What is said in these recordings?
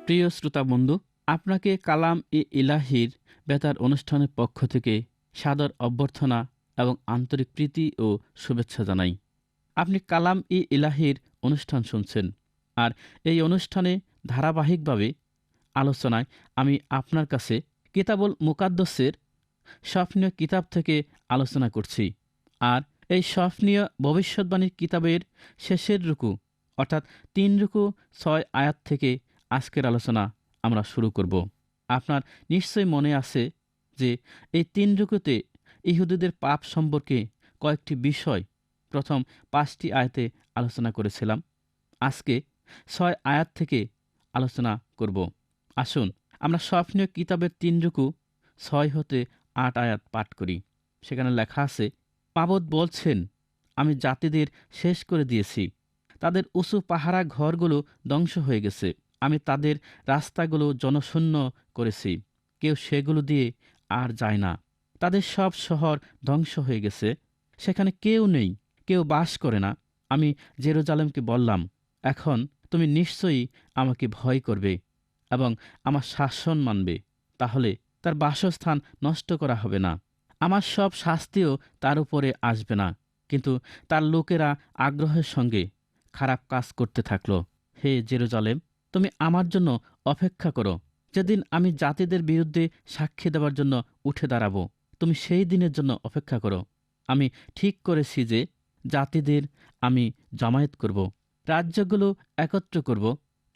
প্রিয় শ্রোতা বন্ধু, আপনাকে কালাম-ই-ইলাহির বেতার অনুষ্ঠানের পক্ষ থেকে সাদর অভ্যর্থনা এবং আন্তরিক প্রীতি ও শুভেচ্ছা জানাই। আপনি কালাম-ই-ইলাহির অনুষ্ঠান শুনছেন, আর এই অনুষ্ঠানে ধারাবাহিকভাবে আলোচনায় আমি আপনার কাছে কিতাবুল মুকাদ্দাসের স্বপ্নীয় কিতাব থেকে আলোচনা করছি। আর এই স্বপ্নীয় ভবিষ্যৎবাণীর কিতাবের শেষের রুকু অর্থাৎ ৩ রুকু ৬ আয়াত থেকে আজকের আলোচনা আমরা শুরু করব। আপনার নিশ্চয়ই মনে আছে যে এই ৩ রুকুতে ইহুদিদের পাপ সম্পর্কে কয়েকটি বিষয় প্রথম ৫টি আয়াতে আলোচনা করেছিলাম। আজকে ৬ আয়াত থেকে আলোচনা করব। আসুন আমরা স্বপ্নীয় কিতাবের ৩ রুকু ৬ হতে ৮ আয়াত পাঠ করি। সেখানে লেখা আছে, মাবুদ বলছেন, আমি জাতিদের শেষ করে দিয়েছি, তাদের উঁচু পাহারা ঘরগুলো ধ্বংস হয়ে গেছে, আমি তাদের রাস্তাগুলো জনশূন্য করেছি, কেউ সেগুলো দিয়ে আর যায় না, তাদের সব শহর ধ্বংস হয়ে গেছে, সেখানে কেউ নেই, কেউ বাস করে না। আমি জেরুজালেমকে বললাম, এখন তুমি নিশ্চয়ই আমাকে ভয় করবে এবং আমার শাসন মানবে, তাহলে তার বাসস্থান নষ্ট করা হবে না, আমার সব শাস্তিও তার উপরে আসবে না। কিন্তু তার লোকেরা আগ্রহের সঙ্গে খারাপ কাজ করতে থাকলো। হে জেরুজালেম, তুমি আমার জন্য অপেক্ষা করো, যেদিন আমি জাতিদের বিরুদ্ধে সাক্ষী দেওয়ার জন্য উঠে দাঁড়াবো, তুমি সেই দিনের জন্য অপেক্ষা করো। আমি ঠিক করেছি যে জাতিদের আমি জমায়েত করব, রাজ্যগুলো একত্র করব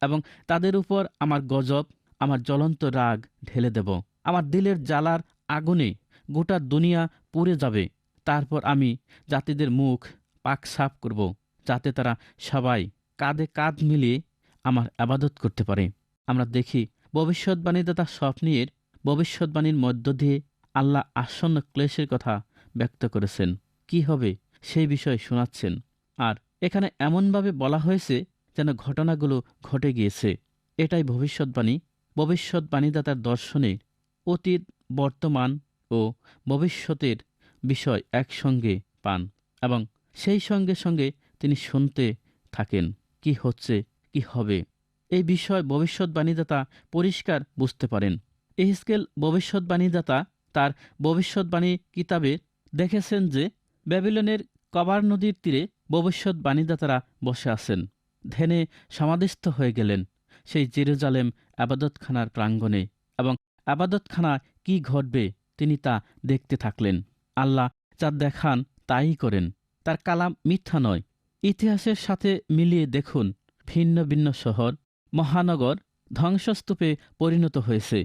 এবং তাদের উপর আমার গজব, আমার জ্বলন্ত রাগ ঢেলে দেব। আমার দিলের জ্বালার আগুনে গোটা দুনিয়া পুড়ে যাবে। তারপর আমি জাতিদের মুখ পাক সাফ করব, যাতে তারা সবাই কাঁধে কাঁধ মিলিয়ে আমার আবাদত করতে পারে। আমরা দেখি ভবিষ্যৎবাণীদাতা স্বপ্নের ভবিষ্যৎবাণীর মধ্য দিয়ে আল্লাহ আসন্ন ক্লেশের কথা ব্যক্ত করেছেন। কি হবে সেই বিষয়ে শোনাচ্ছেন। আর এখানে এমনভাবে বলা হয়েছে যেন ঘটনাগুলো ঘটে গিয়েছে। এটাই ভবিষ্যৎবাণী। ভবিষ্যৎবাণীদাতার দর্শনে অতীত, বর্তমান ও ভবিষ্যতের বিষয় একসঙ্গে পান এবং সেই সঙ্গে সঙ্গে তিনি শুনতে থাকেন কি হচ্ছে, কি হবে। এই বিষয় ভবিষ্যৎবাণীদাতা পরিষ্কার বুঝতে পারেন। এহেজকেল ভবিষ্যৎবাণীদাতা তার ভবিষ্যৎবাণী কিতাবে দেখেছেন যে ব্যাবিলনের কবার নদীর তীরে ভবিষ্যৎবাণীদাতারা বসে আছেন, ধ্যানে সমাধিস্থ হয়ে গেলেন সেই জেরুজালেম আবাদতখানার প্রাঙ্গণে, এবং আবাদতখানা কি ঘটবে তিনি তা দেখতে থাকলেন। আল্লাহ যা দেখান তাই করেন, তার কালাম মিথ্যা নয়। ইতিহাসের সাথে মিলিয়ে দেখুন, ভিন্ন ভিন্ন শহর, মহানগর ধ্বংসস্তূপে পরিণত হয়েছে,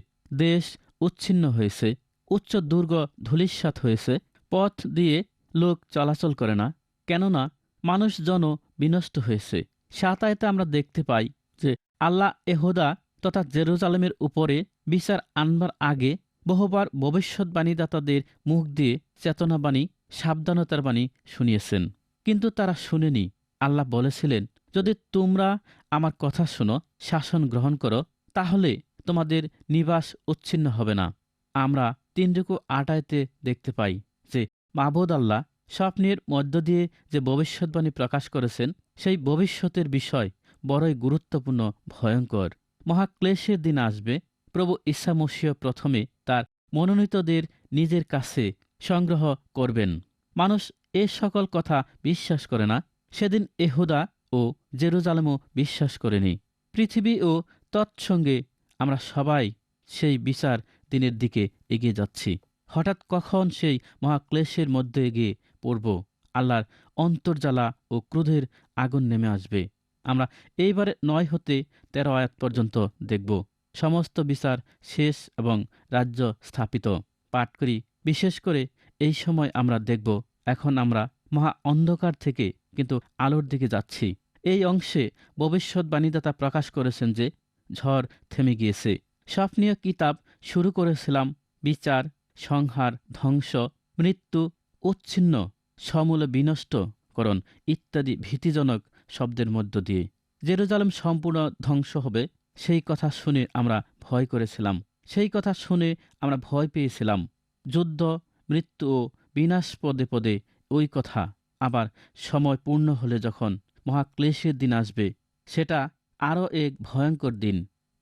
দেশ উচ্ছিন্ন হয়েছে, উচ্চ দুর্গ ধূলিসাৎ হয়েছে, পথ দিয়ে লোক চলাচল করে না, কেননা মানুষজন বিনষ্ট হয়েছে। ৭ আয়াতে আমরা দেখতে পাই যে আল্লাহ এহুদা তথা জেরুজালেমের উপরে বিচার আনবার আগে বহুবার ভবিষ্যৎবাণীদাতাদের মুখ দিয়ে চেতনাবাণী, সাবধানতার বাণী শুনিয়েছেন, কিন্তু তারা শুনেনি। আল্লাহ বলেছিলেন, যদি তোমরা আমার কথা শোনো, শাসন গ্রহণ করো, তাহলে তোমাদের নিবাস উচ্ছিন্ন হবে না। আমরা ৩ রুকু ৮ আয়াতে দেখতে পাই যে মাবুদ আল্লাহ স্বপ্নের মধ্য দিয়ে যে ভবিষ্যৎবাণী প্রকাশ করেছেন, সেই ভবিষ্যতের বিষয় বড়ই গুরুত্বপূর্ণ, ভয়ঙ্কর। মহাক্লেশের দিন আসবে। প্রভু ঈসা মসীহ প্রথমে তার মনোনীতদের নিজের কাছে সংগ্রহ করবেন। মানুষ এ সকল কথা বিশ্বাস করে না। সেদিন এহুদা ও জেরুজালেমও বিশ্বাস করেনি। পৃথিবী ও তৎসঙ্গে আমরা সবাই সেই বিচার দিনের দিকে এগিয়ে যাচ্ছি। হঠাৎ কখন সেই মহাক্লেশের মধ্যে এগিয়ে পড়ব, আল্লাহর অন্তর্জ্বালা ও ক্রোধের আগুন নেমে আসবে। আমরা এইবারে ৯ হতে ১৩ আয়াত পর্যন্ত দেখব। সমস্ত বিচার শেষ এবং রাজ্য স্থাপিত। পাঠ করি। বিশেষ করে এই সময় আমরা দেখব, এখন আমরা মহা অন্ধকার থেকে কিন্তু আলোর দিকে যাচ্ছি। এই অংশে ভবিষ্যৎবাণীদাতা প্রকাশ করেছেন যে ঝড় থেমে গিয়েছে। স্বপ্নীয় কিতাব শুরু করেছিলাম বিচার, সংহার, ধ্বংস, মৃত্যু, উচ্ছিন্ন, সমূলে বিনষ্টকরণ ইত্যাদি ভীতিজনক শব্দের মধ্য দিয়ে। জেরুজালেম সম্পূর্ণ ধ্বংস হবে, সেই কথা শুনে আমরা ভয় করেছিলাম, সেই কথা শুনে আমরা ভয় পেয়েছিলাম। যুদ্ধ, মৃত্যু ও বিনাশ পদে পদে ওই কথা। আবার সময় পূর্ণ হলে যখন মহাক্লেশের দিন আসবে, সেটা আরও এক ভয়ঙ্কর দিন।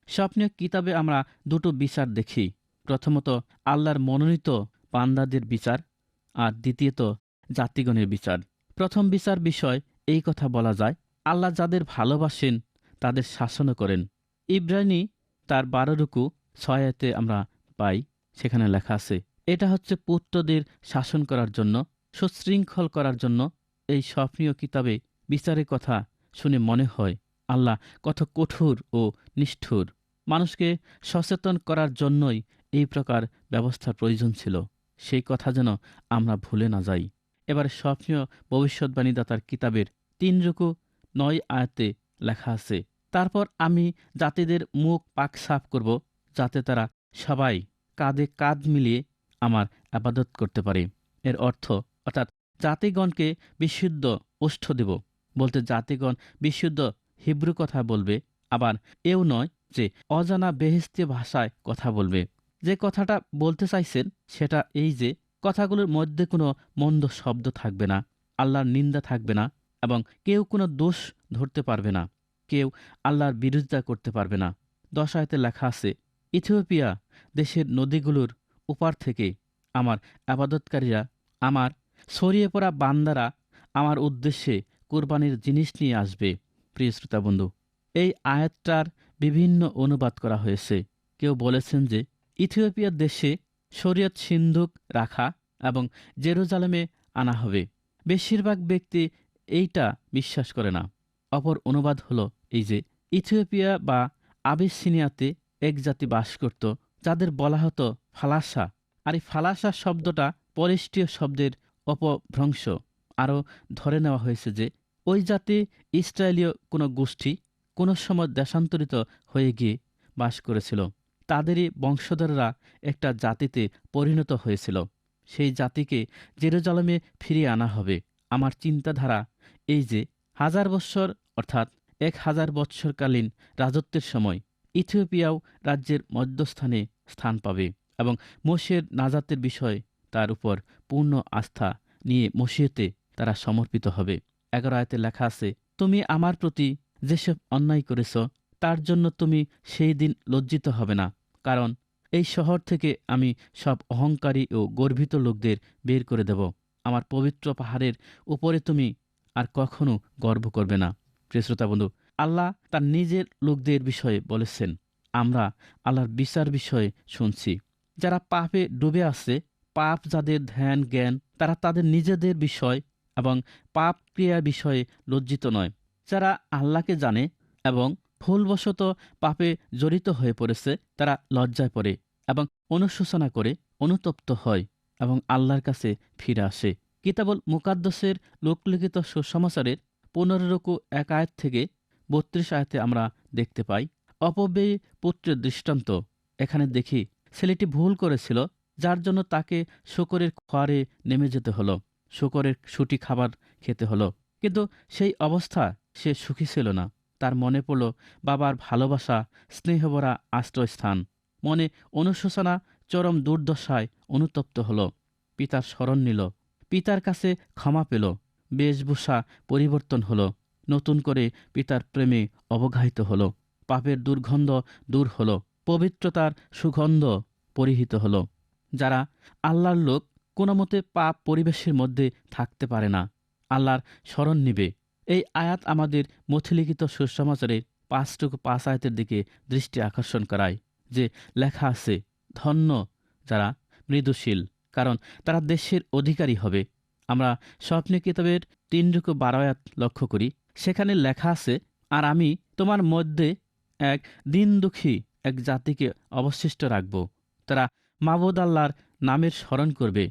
স্বপ্নীয় কিতাবে আমরা দুটো বিচার দেখি। প্রথমত আল্লাহর মনোনীত বান্দাদের বিচার, আর দ্বিতীয়ত জাতিগণের বিচার। প্রথম বিচার বিষয় এই কথা বলা যায়, আল্লাহ যাদের ভালোবাসেন তাদের শাসনও করেন। ইব্রানী তার 12 রুকু 6 আয়াতে আমরা পাই, সেখানে লেখা আছে, এটা হচ্ছে পুত্রদের শাসন করার জন্য, সুশৃঙ্খল করার জন্য। এই স্বপ্নীয় কিতাবে বিচারের কথা শুনে মনে হয় আল্লাহ কত কঠোর ও নিষ্ঠুর। মানুষকে সচেতন করার জন্যই এই প্রকার ব্যবস্থার প্রয়োজন ছিল। সেই কথা যেন আমরা ভুলে না যাই। এবারে স্বপ্নীয় ভবিষ্যৎবাণীদাতার কিতাবের 3 রুকু 9 আয়াতে লেখা আছে, তারপর আমি জাতিদের মুখ পাক সাফ করব, যাতে তারা সবাই কাঁধে কাঁধ মিলিয়ে আমার আবাদত করতে পারে। এর অর্থাৎ জাতিগণকে বিশুদ্ধ ওষ্ঠ দেব, বলতে জাতিগণ বিশুদ্ধ হিব্রু কথা বলবে। আবার এও নয় যে অজানা বেহেশতীয় ভাষায় কথা বলবে। যে কথাটা বলতে চাইছেন সেটা এই যে কথাগুলোর মধ্যে কোনো মন্দ শব্দ থাকবে না, আল্লাহর নিন্দা থাকবে না, এবং কেউ কোনো দোষ ধরতে পারবে না, কেউ আল্লাহর বিরোধিতা করতে পারবে না। 10 আয়াতে লেখা আছে, ইথিওপিয়া দেশের নদীগুলোর ওপার থেকে আমার আবাদতকারীরা, আমার ছড়িয়ে পড়া বান্দারা আমার উদ্দেশ্যে কুরবানির জিনিস নিয়ে আসবে। প্রিয় শ্রোতা বন্ধু, এই আয়াতটার বিভিন্ন অনুবাদ করা হয়েছে। কেউ বলেছেন যে ইথিওপিয়ার দেশে শরীয়ত সিন্ধুক রাখা এবং জেরুজালেমে আনা হবে। বেশিরভাগ ব্যক্তি এইটা বিশ্বাস করে না। অপর অনুবাদ হলো এই যে ইথিওপিয়া বা আবিসিনিয়াতে এক জাতি বাস করত, যাদের বলা হতো ফালাসা। আর এই ফালাসা শব্দটা পরিষ্টীয় শব্দের অপভ্রংশ। আরও ধরে নেওয়া হয়েছে যে ওই জাতি ইসরায়েলীয় কোনো গোষ্ঠী কোনো সময় দেশান্তরিত হয়ে গিয়ে বাস করেছিল। তাদেরই বংশধররা একটা জাতিতে পরিণত হয়েছিল। সেই জাতিকে জেরুজালেমে ফিরিয়ে আনা হবে। আমার চিন্তাধারা এই যে 1000 বৎসর অর্থাৎ 1000 বৎসরকালীন রাজত্বের সময় ইথিওপিয়াও রাজ্যের মধ্যস্থানে স্থান পাবে এবং মসিহের নাজাতের বিষয় তার উপর পূর্ণ আস্থা নিয়ে মসিহতে তারা সমর্পিত হবে। 11 আয়াতে লেখা আছে, তুমি আমার প্রতি যেসব অন্যায় করেছ তার জন্য তুমি সেই দিন লজ্জিত হবে না, কারণ এই শহর থেকে আমি সব অহংকারী ও গর্বিত লোকদের বের করে দেব। আমার পবিত্র পাহাড়ের উপরে তুমি আর কখনো গর্ব করবে না। প্রিয় শ্রোতা বন্ধু, আল্লাহ তার নিজের লোকদের বিষয়ে বলেছেন। আমরা আল্লাহর বিচার বিষয়ে শুনছি। যারা পাপে ডুবে আছে, পাপ যাদের ধ্যান জ্ঞান, তারা তাদের নিজেদের বিষয় এবং পাপ ক্রিয়ার বিষয়ে লজ্জিত নয়। যারা আল্লাহকে জানে এবং ভুলবশত পাপে জড়িত হয়ে পড়েছে, তারা লজ্জায় পড়ে এবং অনুশোচনা করে অনুতপ্ত হয় এবং আল্লাহর কাছে ফিরে আসে। কিতাবুল মুকাদ্দাসের লোকলিখিত সুসমাচারের 15 রুকু 1 আয়াত থেকে 32 আয়াতে আমরা দেখতে পাই অপব্যয়ী পুত্রের দৃষ্টান্ত। এখানে দেখি ছেলেটি ভুল করেছিল, যার জন্য তাকে শূকরের খোয়ারে নেমে যেতে হলো, শূকরের শুটি খাবার খেতে হলো। কিন্তু সেই অবস্থা সে সুখী ছিল না। তার মনে পড়ল বাবার ভালোবাসা, স্নেহভরা আশ্রয়স্থান। মনে অনুশোচনা, চরম দুর্দশায় অনুতপ্ত হল। পিতার স্মরণ নিল, পিতার কাছে ক্ষমা পেল, বেশভূষা পরিবর্তন হল, নতুন করে পিতার প্রেমে অবগাহিত হল, পাপের দুর্গন্ধ দূর হল, পবিত্রতার সুগন্ধ পরিহিত হল। যারা আল্লাহর লোক কোনো মতে পাপ পরিবেশের মধ্যে থাকতে পারে না, আল্লাহর স্মরণ নিবে। এই আয়াত আমাদের মথিলিখিত সুসমাচারের 5 আয়াতের দিকে দৃষ্টি আকর্ষণ করায়, যে লেখা আছে, ধন্য যারা মৃদুশীল, কারণ তারা দেশের অধিকারী হবে। আমরা স্বপ্নে কিতাবের 3:12 আয়াত লক্ষ্য করি। সেখানে লেখা আছে, আর আমি তোমার মধ্যে এক দিন দুঃখী এক জাতিকে অবশিষ্ট রাখব, তারা মাবুদ আল্লাহর নামের স্মরণ করবে।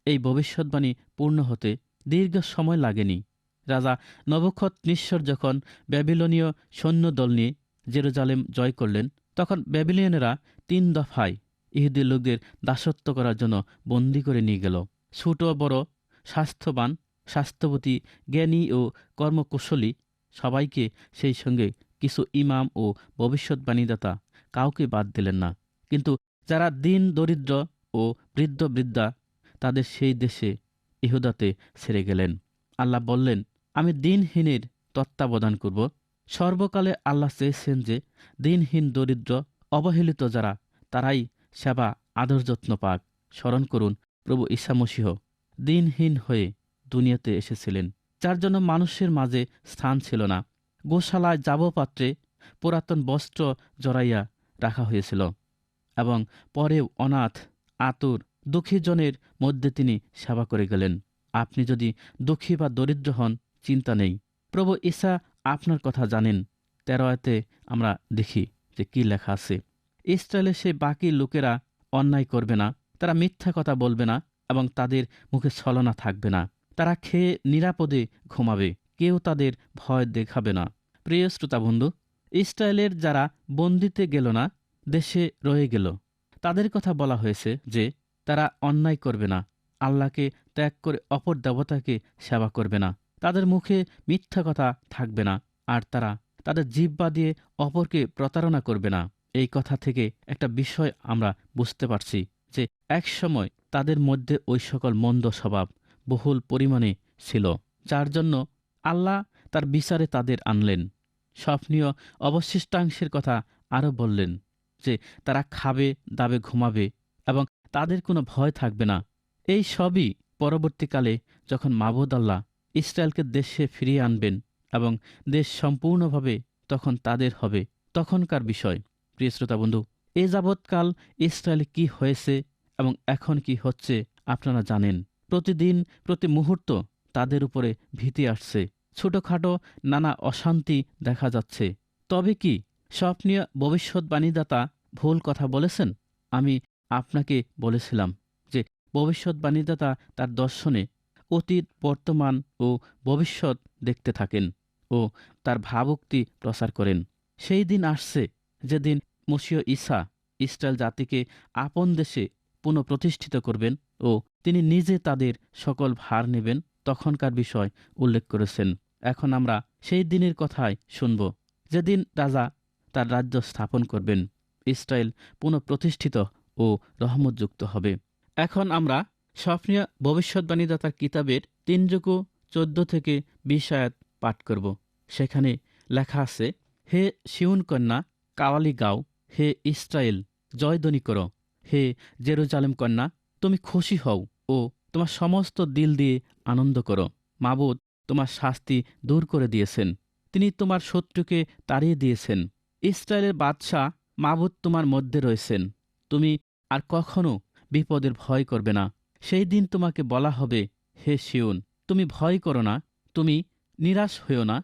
এই ভবিষ্যৎবাণী পূর্ণ হতে দীর্ঘ সময় লাগেনি। রাজা নবুকদনেছর যখন ব্যাবিলনীয় সৈন্যদল নিয়ে জেরুজালেম জয় করলেন, তখন ব্যাবিলনীয়রা 3 দফায় ইহুদি লোকদের দাসত্ব করার জন্য বন্দী করে নিয়ে গেল। ছোট বড়, স্বাস্থ্যবান, স্বাস্থ্যবতী, জ্ঞানী ও কর্মকুশলী সবাইকে, সেই সঙ্গে কিছু ইমাম ও ভবিষ্যৎবাণীদাতা, কাউকে বাদ দিলেন না। কিন্তু যারা দিন দরিদ্র ও বৃদ্ধ বৃদ্ধা, তাদের সেই দেশে ইহুদাতে ছেড়ে গেলেন। আল্লাহ বললেন, আমি দিনহীনের তত্ত্বাবধান করব। সর্বকালে আল্লাহ চেয়েছেন যে দিনহীন, দরিদ্র অবহেলিত যারা, তারাই সেবা আদর যত্ন পাক। স্মরণ করুন, প্রভু ঈসা মসীহ দিনহীন হয়ে দুনিয়াতে এসেছিলেন, যার জন্য মানুষের মাঝে স্থান ছিল না। গোশালায় যাবপাত্রে পুরাতন বস্ত্র জড়াইয়া রাখা হয়েছিল এবং পরেও অনাথ, আতুর, দুঃখীজনের মধ্যে তিনি সেবা করে গেলেন। আপনি যদি দুঃখী বা দরিদ্র হন, চিন্তা নেই, প্রভু ঈসা আপনার কথা জানেন। 13 আয়াতে আমরা দেখি যে কি লেখা আছে, ইসরায়েলের সে বাকি লোকেরা অন্যায় করবে না, তারা মিথ্যা কথা বলবে না এবং তাদের মুখে ছলনা থাকবে না। তারা খেয়ে নিরাপদে ঘুমাবে, কেউ তাদের ভয় দেখাবে না। প্রিয় শ্রোতা বন্ধু, ইসরায়েলের যারা বন্দিতে গেল না, দেশে রয়ে গেল, তাদের কথা বলা হয়েছে যে তারা অন্যায় করবে না, আল্লাহকে ত্যাগ করে অপর দেবতাকে সেবা করবে না, তাদের মুখে মিথ্যা কথা থাকবে না, আর তারা তাদের জিহ্বা দিয়ে অপরকে প্রতারণা করবে না। এই কথা থেকে একটা বিষয় আমরা বুঝতে পারছি যে একসময় তাদের মধ্যে ওই সকল মন্দ স্বভাব বহুল পরিমাণে ছিল, যার জন্য আল্লাহ তার বিচারে তাদের আনলেন। স্বপ্নীয় অবশিষ্টাংশের কথা আরও বললেন যে তারা খাবে, দাবে, ঘুমাবে এবং তাদের কোনো ভয় থাকবে না। এই সবই পরবর্তীকালে যখন মাবুদ আল্লাহ ইসরায়েলকে দেশে ফিরিয়ে আনবেন এবং দেশ সম্পূর্ণভাবে তখন তাদের হবে, তখনকার বিষয়। প্রিয় শ্রোতা বন্ধু, এ যাবৎকাল ইসরায়েলে কি হয়েছে এবং এখন কি হচ্ছে আপনারা জানেন। প্রতিদিন প্রতি মুহূর্ত তাদের উপরে ভীতি আসছে, ছোটখাটো নানা অশান্তি দেখা যাচ্ছে। তবে কি স্বপ্নীয় ভবিষ্যৎবাণীদাতা ভুল কথা বলেছেন? আমি আপনাকে বলেছিলাম যে ভবিষ্যৎবাণীদাতা তার দর্শনে অতীত, বর্তমান ও ভবিষ্যৎ দেখতে থাকেন ও তার ভাবুক্তি প্রচার করেন। সেই দিন আসছে যেদিন মসীহ ঈসা ইসরায়েল জাতিকে আপন দেশে পুনঃপ্রতিষ্ঠিত করবেন ও তিনি নিজে তাদের সকল ভার নেবেন, তখনকার বিষয় উল্লেখ করেছেন। এখন আমরা সেই দিনের কথাই শুনব, যেদিন রাজা তার রাজ্য স্থাপন করবেন, ইসরায়েল পুনঃপ্রতিষ্ঠিত ও রহমতযুক্ত হবে। এখন আমরা স্বপ্নীয় ভবিষ্যৎবাণীদাতার কিতাবের 3-14-20 আয়াত পাঠ করব। সেখানে লেখা আছে, হে সিউন কন্যা, কাওয়ালি গাও, হে ইসরায়েল জয়ধ্বনি করো, হে জেরুজালেম কন্যা, তুমি খুশি হও ও তোমার সমস্ত দিল দিয়ে আনন্দ করো। মাবুদ তোমার শাস্তি দূর করে দিয়েছেন, তিনি তোমার শত্রুকে তাড়িয়ে দিয়েছেন। ইসরায়েলের বাদশাহ মাবুদ তোমার মধ্যে রয়েছেন, তুমি আর কখনো বিপদের ভয় করবে না। সেই দিন তোমাকে বলা হবে, হে সিউন, তুমি ভয় করো না, তুমি নিরাশ হইও না।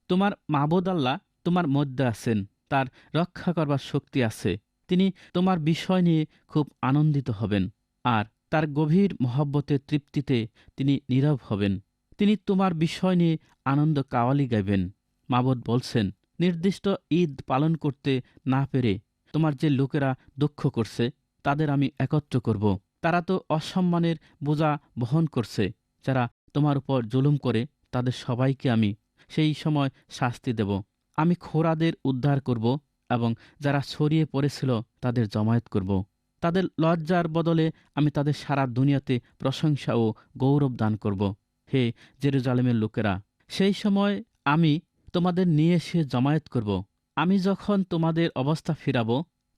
তোমার মাবুদ আল্লাহ তোমার মধ্যে আছেন, তার রক্ষা করবার শক্তি আছে। তিনি তোমার বিষয় নিয়ে খুব আনন্দিত হবেন আর তার গভীর মহব্বতের তৃপ্তিতে তিনি নীরব হবেন। তিনি তোমার বিষয় নিয়ে আনন্দ কাওয়ালি গাইবেন। মাবুদ বলছেন, নির্দিষ্ট ঈদ পালন করতে না পেরে তোমার যে লোকেরা দুঃখ করছে, তাদের আমি একত্র করব। তারা তো অসম্মানের বোঝা বহন করছে। যারা তোমার উপর জুলুম করে, তাদের সবাইকে আমি সেই সময় শাস্তি দেব। আমি খোরাদের উদ্ধার করব এবং যারা ছড়িয়ে পড়েছিল তাদের জমায়েত করব। তাদের লজ্জার বদলে আমি তাদের সারা দুনিয়াতে প্রশংসা ও গৌরব দান করব। হে জেরুজালেমের লোকেরা, সেই সময় আমি তোমাদের নিয়ে এসে জমায়েত করব। আমি যখন তোমাদের অবস্থা ফিরাব,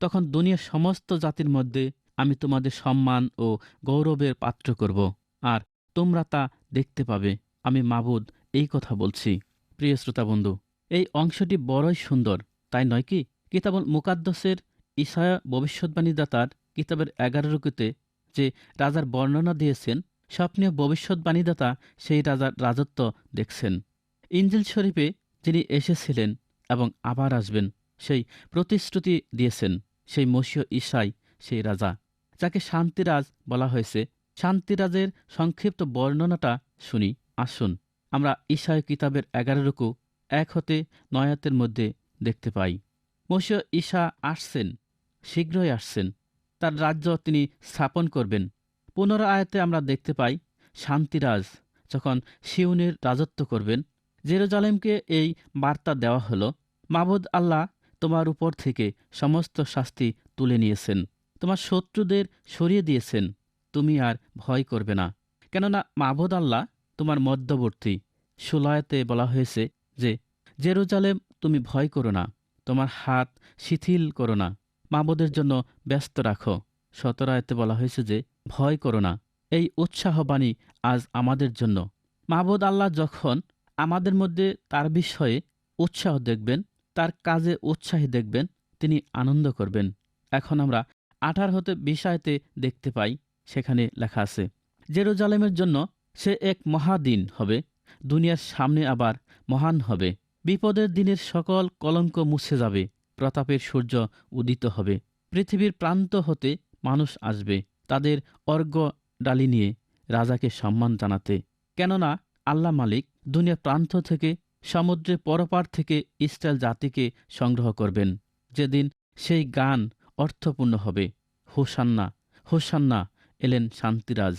তখন দুনিয়ার সমস্ত জাতির মধ্যে আমি তোমাদের সম্মান ও গৌরবের পাত্র করব, আর তোমরা তা দেখতে পাবে। আমি মাবুদ এই কথা বলছি। প্রিয় শ্রোতা বন্ধু, এই অংশটি বড়ই সুন্দর, তাই নয় কি? কিতাবুল মুকাদ্দাসের ঈসায়া ভবিষ্যৎবাণীদাতার কিতাবের 11 যে রাজার বর্ণনা দিয়েছেন, স্বপ্নীয় ভবিষ্যৎবাণীদাতা সেই রাজার রাজত্ব দেখছেন। ইনজিল শরীফে যিনি এসেছিলেন এবং আবার আসবেন, সেই প্রতিশ্রুতি দিয়েছেন, সেই মসীহ ঈসাই সেই রাজা, যাকে শান্তিরাজ বলা হয়েছে। শান্তিরাজের সংক্ষিপ্ত বর্ণনাটা শুনি। আসুন আমরা ঈসায় কিতাবের 11-1-9 আয়াতের মধ্যে দেখতে পাই। মসীহ ঈসা আসছেন, শীঘ্রই আসছেন, তার রাজ্য তিনি স্থাপন করবেন। 15 আয়াতে আমরা দেখতে পাই, শান্তিরাজ যখন সিউনের রাজত্ব করবেন। জেরুজালেমকে এই বার্তা দেওয়া হলো, মাবুদ আল্লাহ তোমার উপর থেকে সমস্ত শাস্তি তুলে নিয়েছেন, তোমার শত্রুদের সরিয়ে দিয়েছেন, তুমি আর ভয় করবে না, কেননা মাবুদ আল্লাহ তোমার মধ্যবর্তী। 16 আয়াতে বলা হয়েছে যে জেরুজালেম তুমি ভয় করো না, তোমার হাত শিথিল করো না, মাবুদের জন্য ব্যস্ত রাখো। 17 আয়াতে বলা হয়েছে যে ভয় করো না। এই উৎসাহবাণী আজ আমাদের জন্য। মাবুদ আল্লাহ যখন আমাদের মধ্যে তার বিষয়ে উৎসাহ দেখবেন, তার কাজে উৎসাহী দেখবেন, তিনি আনন্দ করবেন। এখন আমরা 18 হতে 20 আয়াতে দেখতে পাই, সেখানে লেখা আছে, জেরুজালেমের জন্য সে এক মহাদিন হবে, দুনিয়ার সামনে আবার মহান হবে। বিপদের দিনের সকল কলঙ্ক মুছে যাবে, প্রতাপের সূর্য উদিত হবে। পৃথিবীর প্রান্ত হতে মানুষ আসবে তাদের অর্ঘ্য ডালি নিয়ে রাজাকে সম্মান জানাতে। কেননা আল্লাহ মালিক দুনিয়ার প্রান্ত থেকে, সমুদ্রের পরপার থেকে ইসরায়েল জাতিকে সংগ্রহ করবেন। যেদিন সেই গান অর্থপূর্ণ হবে, হোসান্না হোসান্না এলেন শান্তিরাজ।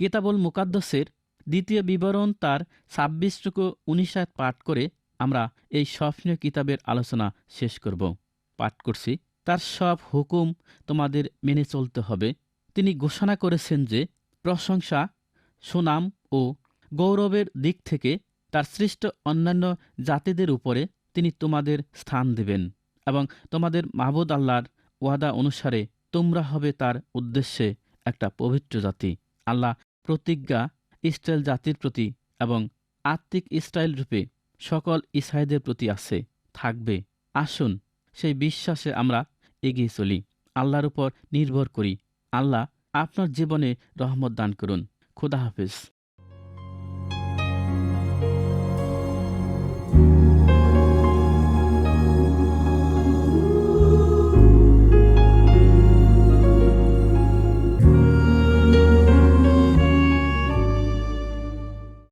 কিতাবুল মুকাদ্দাসের দ্বিতীয় বিবরণ তার 26-19 আয়াত পাঠ করে আমরা এই স্বপ্নীয় কিতাবের আলোচনা শেষ করব। পাঠ করছি, তার সব হুকুম তোমাদের মেনে চলতে হবে। তিনি ঘোষণা করেছেন যে প্রশংসা, সুনাম ও গৌরবের দিক থেকে তার সৃষ্ট অন্যান্য জাতিদের উপরে তিনি তোমাদের স্থান দেবেন এবং তোমাদের মাবুদ আল্লাহর ওয়াদা অনুসারে তোমরা হবে তার উদ্দেশ্যে একটা পবিত্র জাতি। আল্লাহ প্রতিজ্ঞা ইসরায়েল জাতির প্রতি এবং আত্মিক ইসরায়েল রূপে সকল ইসরায়েলদের প্রতি আছে, থাকবে। আসুন সেই বিশ্বাসে আমরা এগিয়ে চলি, আল্লাহর উপর নির্ভর করি। আল্লাহ আপনার জীবনে রহমত দান করুন। খোদা হাফেজ।